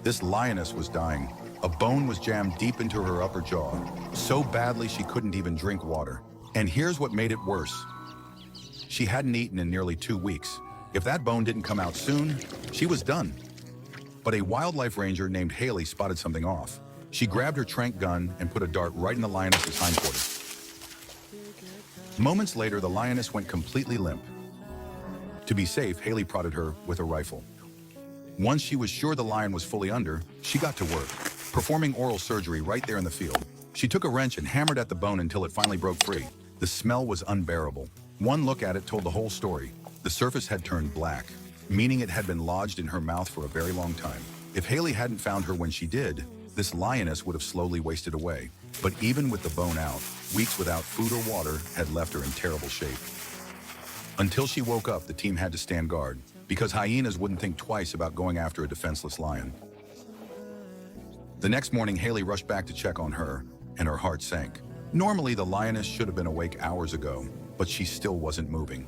This lioness was dying. A bone was jammed deep into her upper jaw, so badly she couldn't even drink water. And here's what made it worse. She hadn't eaten in nearly 2 weeks. If that bone didn't come out soon, she was done. But a wildlife ranger named Haley spotted something off. She grabbed her tranq gun and put a dart right in the lioness's hindquarters. Moments later, the lioness went completely limp. To be safe, Haley prodded her with a rifle. Once she was sure the lion was fully under, she got to work, performing oral surgery right there in the field. She took a wrench and hammered at the bone until it finally broke free. The smell was unbearable. One look at it told the whole story. The surface had turned black, meaning it had been lodged in her mouth for a very long time. If Haley hadn't found her when she did, this lioness would have slowly wasted away. But even with the bone out, weeks without food or water had left her in terrible shape. Until she woke up, the team had to stand guard, because hyenas wouldn't think twice about going after a defenseless lion. The next morning, Haley rushed back to check on her, and her heart sank. Normally, the lioness should have been awake hours ago, but she still wasn't moving.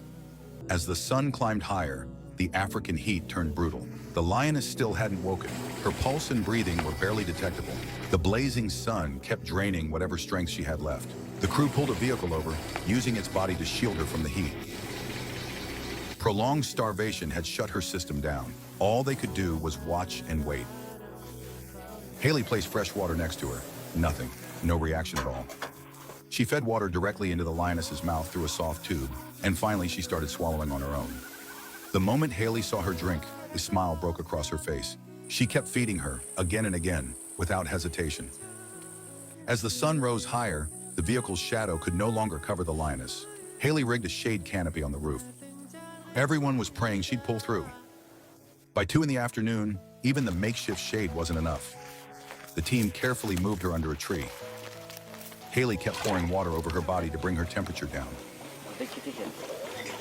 As the sun climbed higher, the African heat turned brutal. The lioness still hadn't woken. Her pulse and breathing were barely detectable. The blazing sun kept draining whatever strength she had left. The crew pulled a vehicle over, using its body to shield her from the heat. Prolonged starvation had shut her system down. All they could do was watch and wait. Haley placed fresh water next to her. Nothing. No reaction at all. She fed water directly into the lioness's mouth through a soft tube, and finally she started swallowing on her own. The moment Haley saw her drink, a smile broke across her face. She kept feeding her, again and again, without hesitation. As the sun rose higher, the vehicle's shadow could no longer cover the lioness. Haley rigged a shade canopy on the roof. Everyone was praying she'd pull through. By 2 in the afternoon, even the makeshift shade wasn't enough. The team carefully moved her under a tree. Haley kept pouring water over her body to bring her temperature down.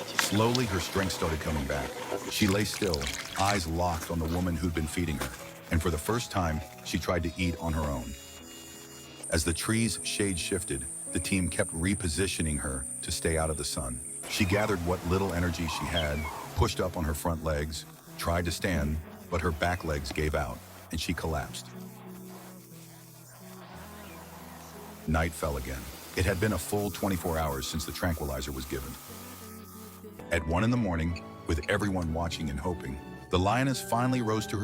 Slowly, her strength started coming back. She lay still, eyes locked on the woman who'd been feeding her, and for the first time, she tried to eat on her own. As the tree's shade shifted, the team kept repositioning her to stay out of the sun. She gathered what little energy she had, pushed up on her front legs, tried to stand, but her back legs gave out, and she collapsed. Night fell again. It had been a full 24 hours since the tranquilizer was given. At 1 in the morning, with everyone watching and hoping, the lioness finally rose to her